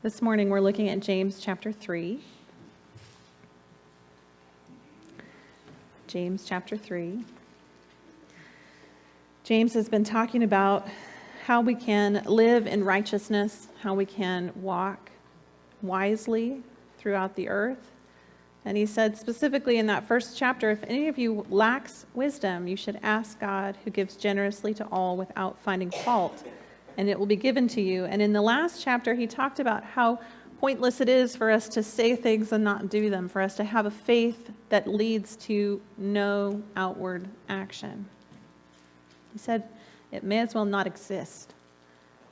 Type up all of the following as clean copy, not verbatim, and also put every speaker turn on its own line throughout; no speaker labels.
This morning we're looking at James chapter 3. James chapter 3. James has been talking about how we can live in righteousness, how we can walk wisely throughout the earth. And he said specifically in that first chapter, if any of you lacks wisdom, you should ask God, who gives generously to all without finding fault, and it will be given to you. And in the last chapter, he talked about how pointless it is for us to say things and not do them, for us to have a faith that leads to no outward action. He said it may as well not exist.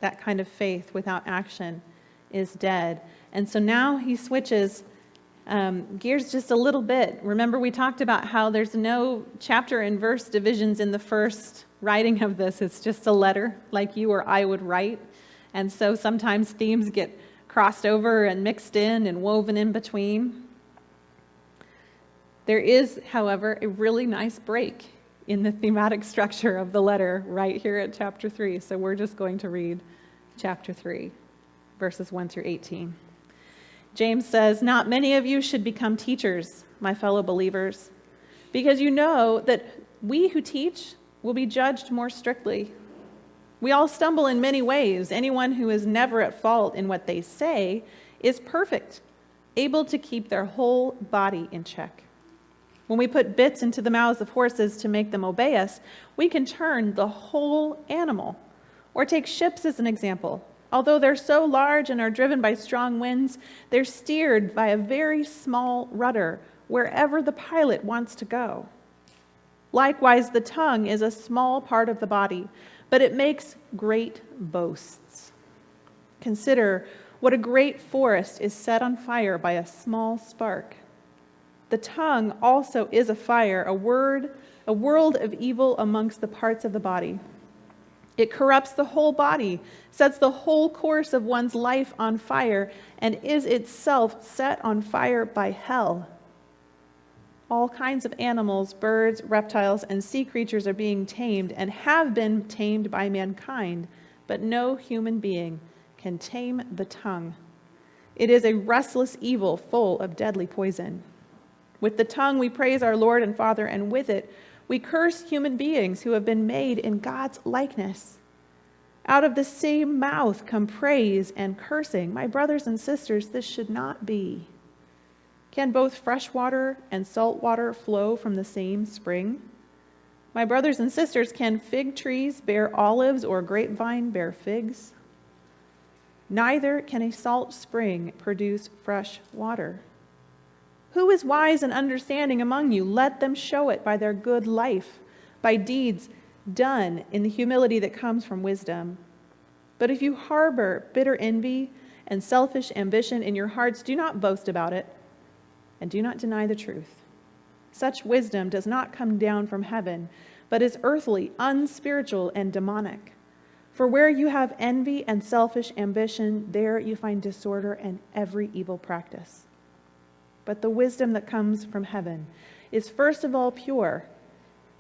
That kind of faith without action is dead. And so now he switches gears just a little bit. Remember, we talked about how there's no chapter and verse divisions in the first writing of this. It's just a letter like you or I would write. And so sometimes themes get crossed over and mixed in and woven in between. There is, however, a really nice break in the thematic structure of the letter right here at chapter 3. So we're just going to read chapter 3, verses 1 through 18. James says, "Not many of you should become teachers, my fellow believers, because you know that we who teach will be judged more strictly. We all stumble in many ways. Anyone who is never at fault in what they say is perfect, able to keep their whole body in check. When we put bits into the mouths of horses to make them obey us, we can turn the whole animal. Or take ships as an example. Although they're so large and are driven by strong winds, they're steered by a very small rudder wherever the pilot wants to go. Likewise, the tongue is a small part of the body, but it makes great boasts. Consider what a great forest is set on fire by a small spark. The tongue also is a fire, a world of evil amongst the parts of the body. It corrupts the whole body, sets the whole course of one's life on fire, and is itself set on fire by hell. All kinds of animals, birds, reptiles, and sea creatures are being tamed and have been tamed by mankind, but no human being can tame the tongue. It is a restless evil full of deadly poison. With the tongue we praise our Lord and Father, and with it we curse human beings who have been made in God's likeness. Out of the same mouth come praise and cursing. My brothers and sisters, this should not be. Can both fresh water and salt water flow from the same spring? My brothers and sisters, can fig trees bear olives or grapevine bear figs? Neither can a salt spring produce fresh water. Who is wise and understanding among you? Let them show it by their good life, by deeds done in the humility that comes from wisdom. But if you harbor bitter envy and selfish ambition in your hearts, do not boast about it, and do not deny the truth. Such wisdom does not come down from heaven, but is earthly, unspiritual, and demonic. For where you have envy and selfish ambition, there you find disorder and every evil practice. But the wisdom that comes from heaven is first of all pure,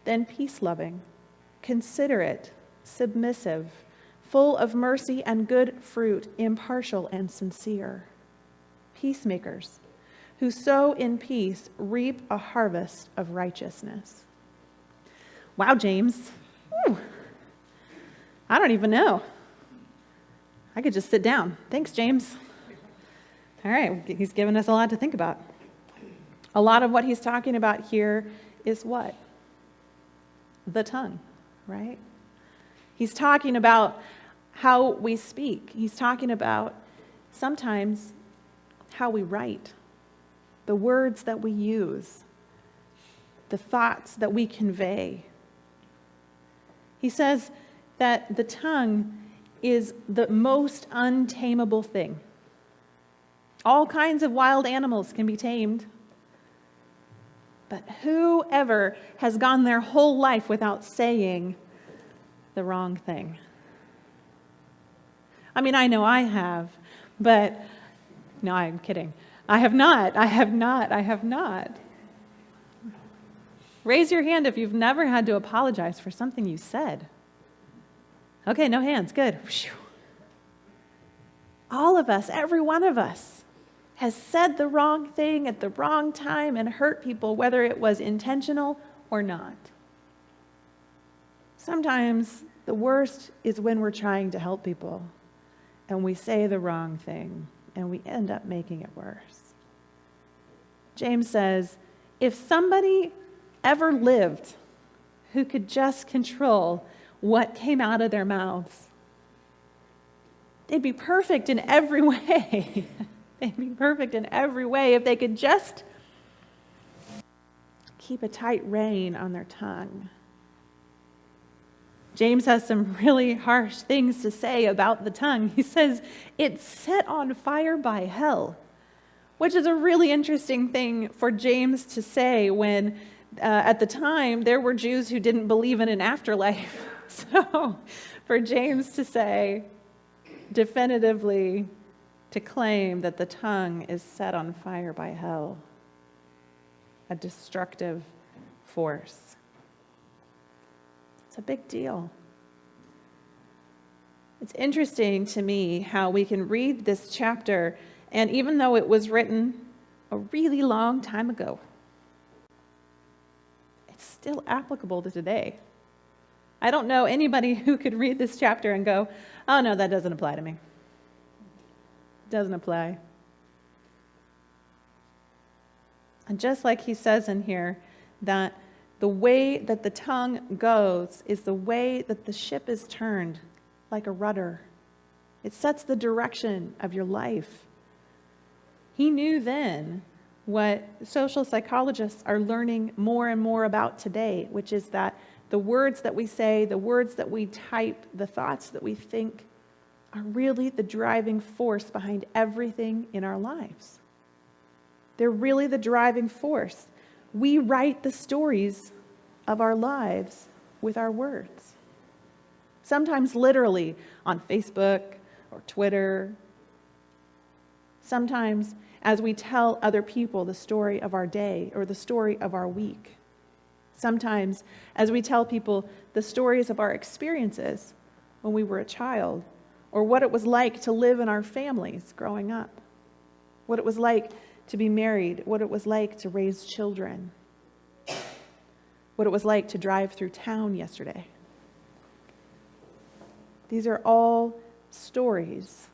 then peace-loving, considerate, submissive, full of mercy and good fruit, impartial and sincere. Peacemakers, who sow in peace, reap a harvest of righteousness." Wow, James. Whew. I don't even know. I could just sit down. Thanks, James. All right, he's given us a lot to think about. A lot of what he's talking about here is what? The tongue, right? He's talking about how we speak. He's talking about sometimes how we write, the words that we use, the thoughts that we convey. He says that the tongue is the most untamable thing. All kinds of wild animals can be tamed, but whoever has gone their whole life without saying the wrong thing? I mean, I know I have, but no, I'm kidding. I have not. Raise your hand if you've never had to apologize for something you said. Okay, no hands, good. All of us, every one of us, has said the wrong thing at the wrong time and hurt people, whether it was intentional or not. Sometimes the worst is when we're trying to help people and we say the wrong thing and we end up making it worse. James says, if somebody ever lived who could just control what came out of their mouths, they'd be perfect in every way. They'd be perfect in every way if they could just keep a tight rein on their tongue. James has some really harsh things to say about the tongue. He says, it's set on fire by hell, which is a really interesting thing for James to say when at the time there were Jews who didn't believe in an afterlife. So for James to say definitively, to claim that the tongue is set on fire by hell, a destructive force. It's a big deal. It's interesting to me how we can read this chapter, and even though it was written a really long time ago, it's still applicable to today. I don't know anybody who could read this chapter and go, oh no, that doesn't apply to me. Doesn't apply. And just like he says in here, that the way that the tongue goes is the way that the ship is turned, like a rudder. It sets the direction of your life. He knew then what social psychologists are learning more and more about today, which is that the words that we say, the words that we type, the thoughts that we think are really the driving force behind everything in our lives. They're really the driving force. We write the stories of our lives with our words. Sometimes literally on Facebook or Twitter. Sometimes as we tell other people the story of our day or the story of our week. Sometimes as we tell people the stories of our experiences when we were a child, or what it was like to live in our families growing up, what it was like to be married, what it was like to raise children, what it was like to drive through town yesterday. These are all stories.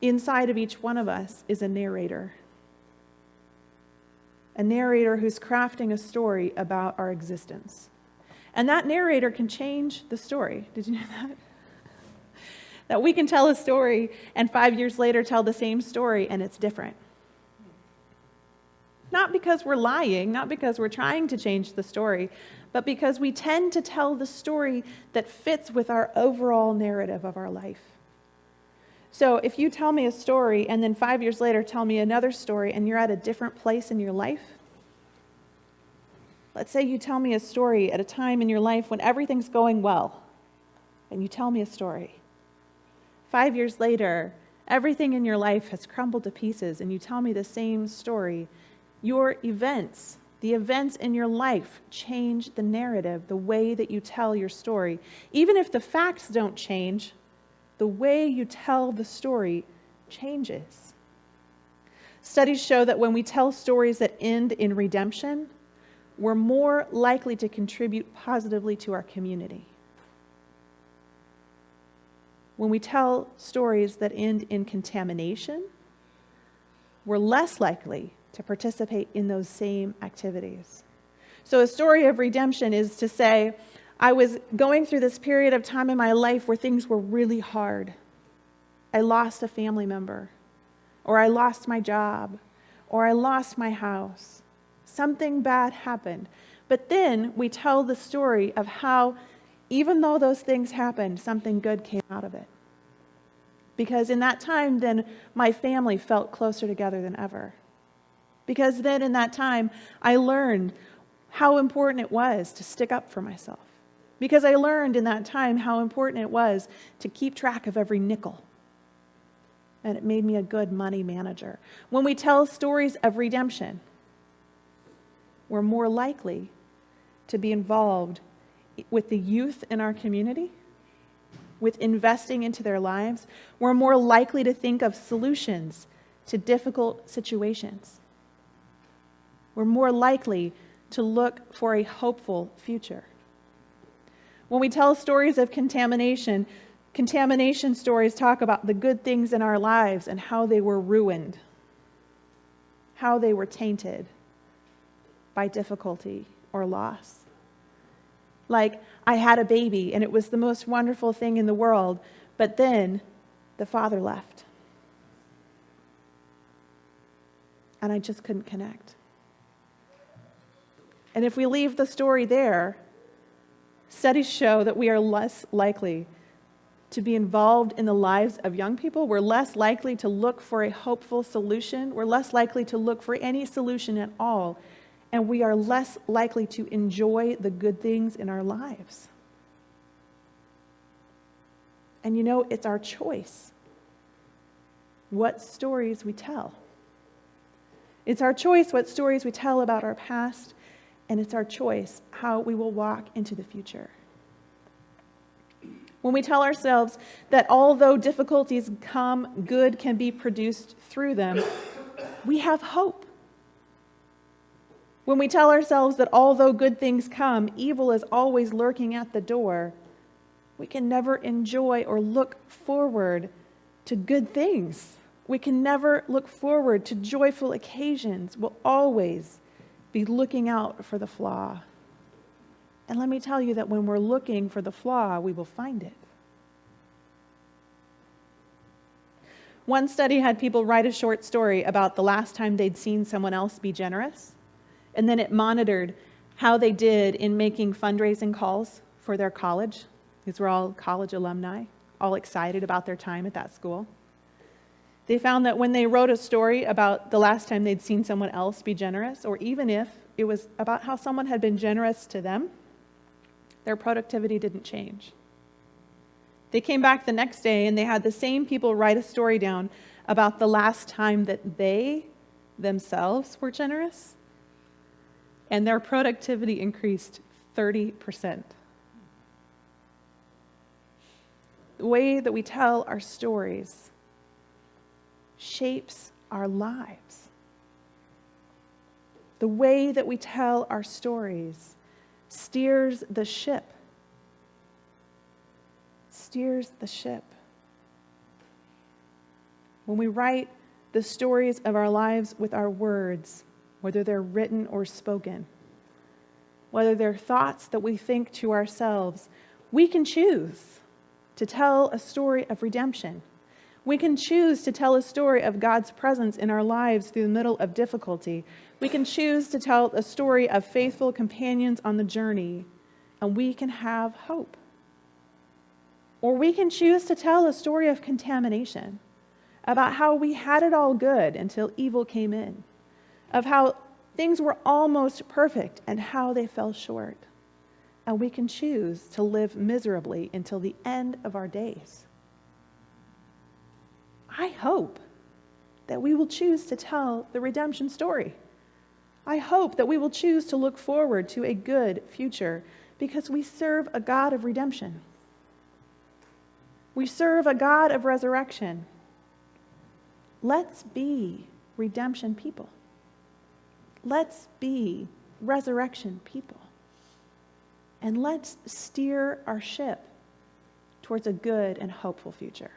Inside of each one of us is a narrator who's crafting a story about our existence. And that narrator can change the story. Did you know that? That we can tell a story and 5 years later tell the same story and it's different. Not because we're lying, not because we're trying to change the story, but because we tend to tell the story that fits with our overall narrative of our life. So if you tell me a story and then 5 years later tell me another story and you're at a different place in your life, let's say you tell me a story at a time in your life when everything's going well, and you tell me a story. 5 years later, everything in your life has crumbled to pieces, and you tell me the same story. Your events, the events in your life change the narrative, the way that you tell your story. Even if the facts don't change, the way you tell the story changes. Studies show that when we tell stories that end in redemption, we're more likely to contribute positively to our community. When we tell stories that end in contamination, we're less likely to participate in those same activities. So a story of redemption is to say, I was going through this period of time in my life where things were really hard. I lost a family member, or I lost my job, or I lost my house. Something bad happened. But then we tell the story of how, even though those things happened, something good came out of it. Because in that time, then my family felt closer together than ever. Because then in that time, I learned how important it was to stick up for myself. Because I learned in that time how important it was to keep track of every nickel. And it made me a good money manager. When we tell stories of redemption, we're more likely to be involved with the youth in our community. with investing into their lives, we're more likely to think of solutions to difficult situations. We're more likely to look for a hopeful future. When we tell stories of contamination stories talk about the good things in our lives and how they were ruined, how they were tainted by difficulty or loss. Like, I had a baby and it was the most wonderful thing in the world, but then the father left. And I just couldn't connect. And if we leave the story there, studies show that we are less likely to be involved in the lives of young people. We're less likely to look for a hopeful solution. We're less likely to look for any solution at all. And we are less likely to enjoy the good things in our lives. And you know, it's our choice what stories we tell. It's our choice what stories we tell about our past, and it's our choice how we will walk into the future. When we tell ourselves that although difficulties come, good can be produced through them, we have hope. When we tell ourselves that although good things come, evil is always lurking at the door, we can never enjoy or look forward to good things. We can never look forward to joyful occasions. We'll always be looking out for the flaw. And let me tell you that when we're looking for the flaw, we will find it. One study had people write a short story about the last time they'd seen someone else be generous, and then it monitored how they did in making fundraising calls for their college. These were all college alumni, all excited about their time at that school. They found that when they wrote a story about the last time they'd seen someone else be generous, or even if it was about how someone had been generous to them, their productivity didn't change. They came back the next day and they had the same people write a story down about the last time that they themselves were generous, and their productivity increased 30%. The way that we tell our stories shapes our lives. The way that we tell our stories steers the ship. Steers the ship. When we write the stories of our lives with our words, whether they're written or spoken, whether they're thoughts that we think to ourselves, we can choose to tell a story of redemption. We can choose to tell a story of God's presence in our lives through the middle of difficulty. We can choose to tell a story of faithful companions on the journey, and we can have hope. Or we can choose to tell a story of contamination, about how we had it all good until evil came in, of how things were almost perfect and how they fell short. And we can choose to live miserably until the end of our days. I hope that we will choose to tell the redemption story. I hope that we will choose to look forward to a good future because we serve a God of redemption. We serve a God of resurrection. Let's be redemption people. Let's be resurrection people. And let's steer our ship towards a good and hopeful future.